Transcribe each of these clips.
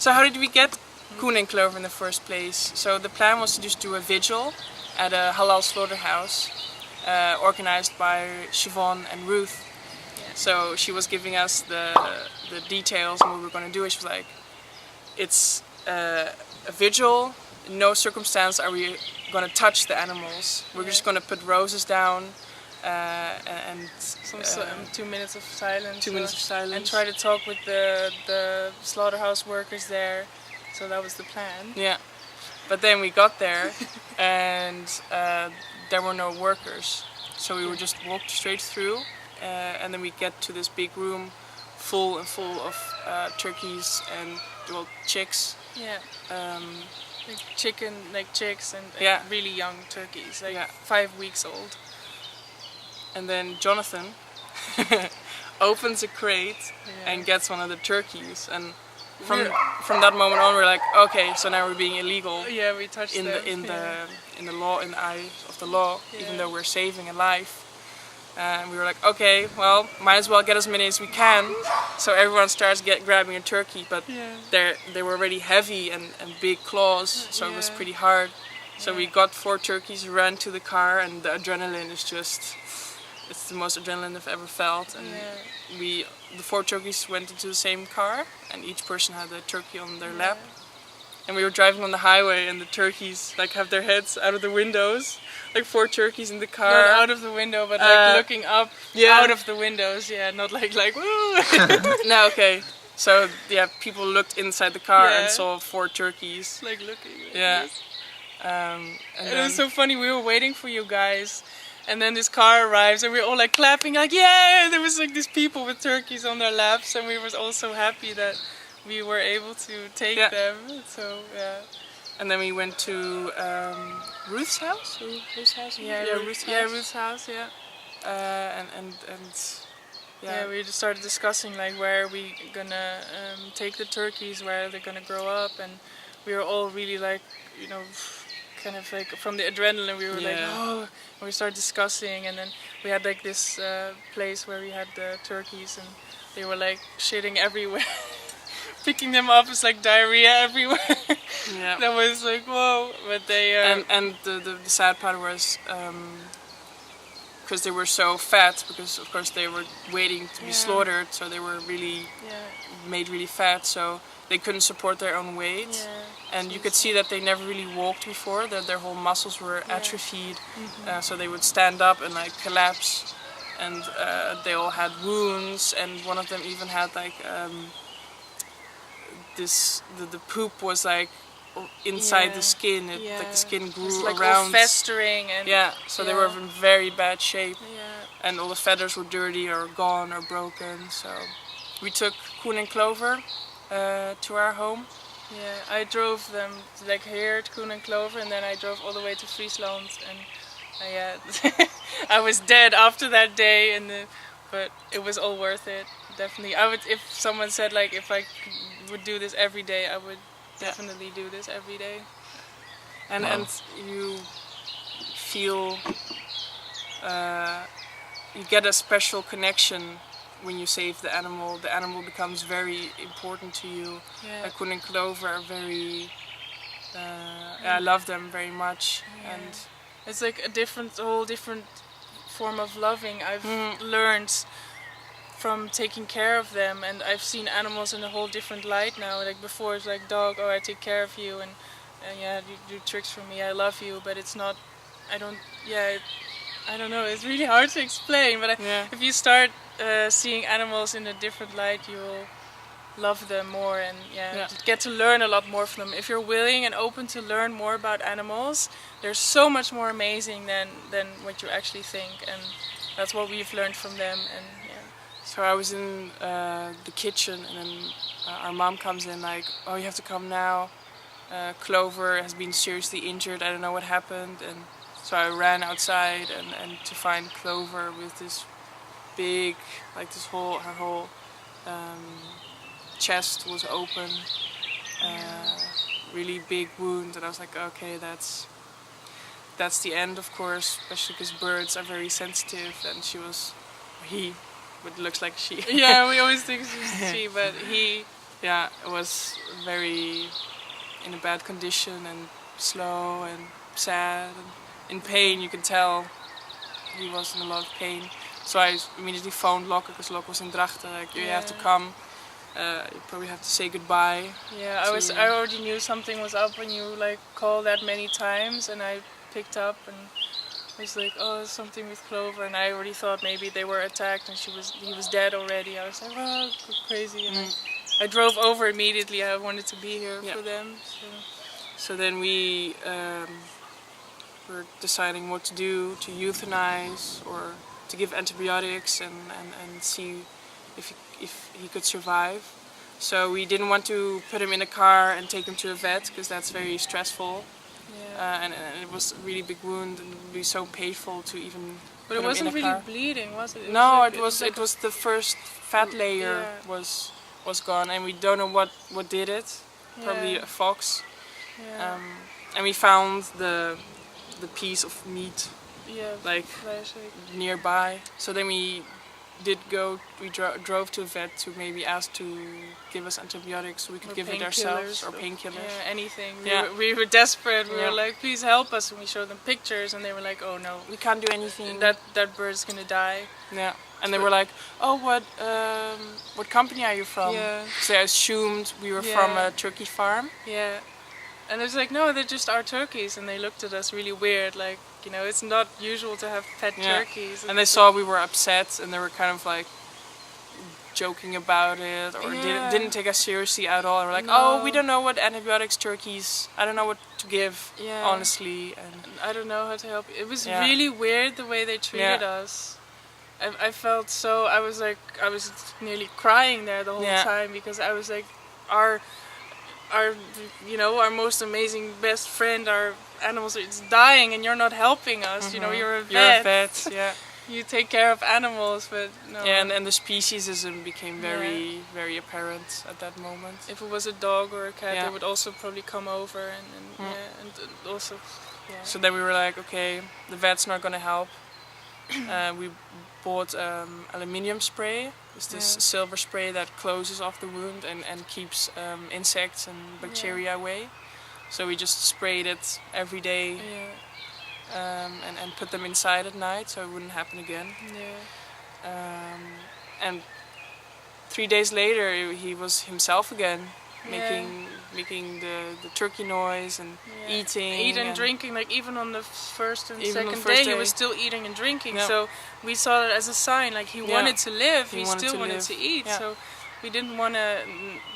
So how did we get Koen and Clover in the first place? So the plan was to just do a vigil at a halal slaughterhouse organized by Siobhan and Ruth. Yeah. So she was giving us the details on what we were going to do. And she was like, it's a vigil, in no circumstance are we going to touch the animals. We're just going to put roses down and 2 minutes of silence. 2 minutes of silence. And try to talk with the slaughterhouse workers there. So that was the plan. Yeah. But then we got there and there were no workers. So we were just walked straight through and then we get to this big room full of turkeys and chicks. Yeah. Like chicks and really young turkeys, like 5 weeks old. And then Jonathan opens a crate and gets one of the turkeys, and from that moment on we're like, okay, so now we're being illegal. Yeah, we touched in the law, in the eye of the law, even though we're saving a life. And we were like, okay, well, might as well get as many as we can. So everyone starts grabbing a turkey, but they were already heavy and big claws, so it was pretty hard. So we got 4 turkeys, ran to the car, and the adrenaline is just, it's the most adrenaline I've ever felt. And the 4 turkeys went into the same car, and each person had a turkey on their lap. And we were driving on the highway, and the turkeys like have their heads out of the windows, like 4 turkeys in the car. Not out of the window, but like looking up out of the windows. Yeah, not like woo. No, okay. So people looked inside the car and saw 4 turkeys. Like looking. And it was so funny. We were waiting for you guys, and then this car arrives, and we were all like clapping, like yeah. There was like these people with turkeys on their laps, and we were all so happy that we were able to take them. So and then we went to Ruth's house. Ruth's house. Ruth's house. And we just started discussing like where are we gonna take the turkeys, where they're gonna grow up, and we were all really like, kind of like from the adrenaline, we were like, oh, and we started discussing, and then we had like this place where we had the turkeys, and they were like shitting everywhere. Picking them up is like diarrhea everywhere. That was like, whoa. But they and the sad part was because they were so fat, because of course they were waiting to be slaughtered, so they were really made really fat, so they couldn't support their own weight. And you could see that they never really walked before, that their whole muscles were atrophied, so they would stand up and like collapse, and they all had wounds, and one of them even had like the poop was like inside the skin. Like the skin grew it's like around, all festering, and so they were in very bad shape, and all the feathers were dirty or gone or broken. So we took Koen and Clover to our home. I drove them like here to Koen and Clover, and then I drove all the way to Friesland, and I was dead after that day, but it was all worth it. Definitely, I would, if someone said like if I would do this every day, I would definitely do this every day. And you feel you get a special connection when you save the animal. The animal becomes very important to you. Koen and Clover are very I love them very much, and it's like a whole different form of loving I've learned from taking care of them, and I've seen animals in a whole different light now. Like before it's like, dog, oh, I take care of you, and you do tricks for me, I love you, but it's not, I don't know, it's really hard to explain, but if you start seeing animals in a different light, you will love them more, and get to learn a lot more from them. If you're willing and open to learn more about animals, they're so much more amazing than what you actually think, and that's what we've learned from them. And so I was in the kitchen, and then our mom comes in like, oh, you have to come now. Clover has been seriously injured, I don't know what happened. And so I ran outside and to find Clover with this big, like her whole chest was open, really big wound, and I was like, okay, that's the end, of course, especially because birds are very sensitive, and but it looks like she. Yeah, we always think she's she, but he. Yeah, it was very in a bad condition and slow and sad and in pain. You can tell he was in a lot of pain. So I immediately phoned Lokke, because Lokke was in Drachten. Like, you have to come. You probably have to say goodbye. Yeah, I already knew something was up when you like called that many times, and I picked up and I was like, oh, there's something with Clover, and I already thought maybe they were attacked and he was dead already. I was like, well, crazy, and I drove over immediately. I wanted to be here for them. So then we were deciding what to do, to euthanize or to give antibiotics and see if he could survive. So we didn't want to put him in a car and take him to a vet, because that's very stressful. Yeah. And it was a really big wound, and it would be so painful to even. But it wasn't really bleeding, was it? No, it was the first fat layer was gone, and we don't know what did it. Probably a fox. Yeah. And we found the piece of meat, like nearby. So then we drove to a vet to maybe ask to give us antibiotics so we could give it ourselves, or painkillers. Yeah, anything. We were desperate. We were like, please help us. And we showed them pictures, and they were like, oh no, we can't do anything. That bird's gonna die. Yeah. And they were like, oh, what company are you from? Yeah. So they assumed we were from a turkey farm. Yeah. And I was like, no, they're just our turkeys. And they looked at us really weird, like, you know, it's not usual to have pet turkeys. And they saw we were upset, and they were kind of like joking about it, or didn't take us seriously at all. They were like, oh, we don't know what antibiotics turkeys, I don't know what to give, honestly. And I don't know how to help. It was really weird the way they treated us. I felt so, I was nearly crying there the whole time, because I was like, our most amazing best friend, our animals, it's dying, and you're not helping us. You know, you're a vet. You're a vet, yeah. You take care of animals, but no. Yeah, and the speciesism became very, very apparent at that moment. If it was a dog or a cat, they would also probably come over and also. Yeah. So then we were like, okay, the vet's not gonna help. We bought aluminium spray. It's this silver spray that closes off the wound and keeps insects and bacteria away. So we just sprayed it every day and put them inside at night so it wouldn't happen again. Yeah. And 3 days later he was himself again, making the turkey noise and eating and drinking. Like even on the first and second day he was still eating and drinking. So we saw it as a sign, like he wanted to live. He still wanted to eat. So we didn't want to,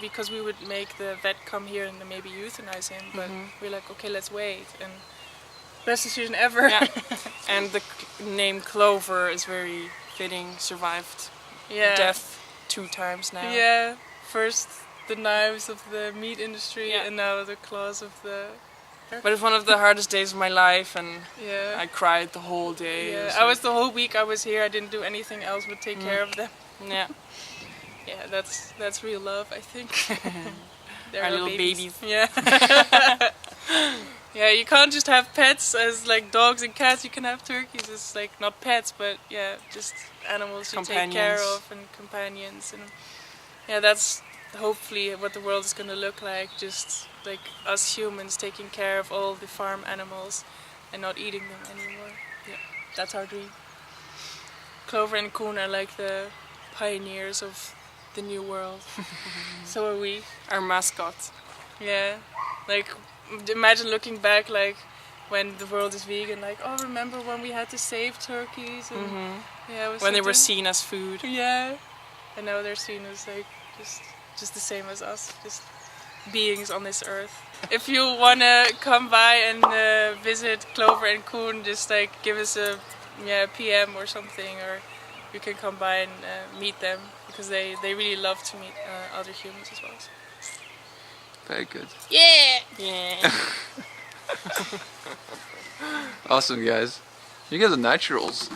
because we would make the vet come here and maybe euthanize him. But we were like, okay, let's wait. And best decision ever. Yeah. And the name Clover is very fitting. Survived death 2 times now. Yeah. First the knives of the meat industry, and now the claws of the. But it's one of the hardest days of my life, and I cried the whole day. Yeah, I was the whole week I was here. I didn't do anything else but take care of them. Yeah. Yeah, that's real love, I think. They're our little babies. Yeah. Yeah, you can't just have pets as like dogs and cats. You can have turkeys as like not pets, but just animals you take care of and companions. And that's hopefully what the world is going to look like. Just like us humans taking care of all the farm animals and not eating them anymore. Yeah, that's our dream. Clover and Koen are like the pioneers of the new world. So are we. Our mascot. Yeah, like imagine looking back, like when the world is vegan, like, oh, remember when we had to save turkeys? And, when they were seen as food. Yeah, and now they're seen as like just the same as us, just beings on this earth. If you wanna come by and visit Clover and Koen, just like give us a PM or something, or you can come by and meet them, because they really love to meet other humans as well. Very good. Yeah. Awesome, guys. You guys are naturals.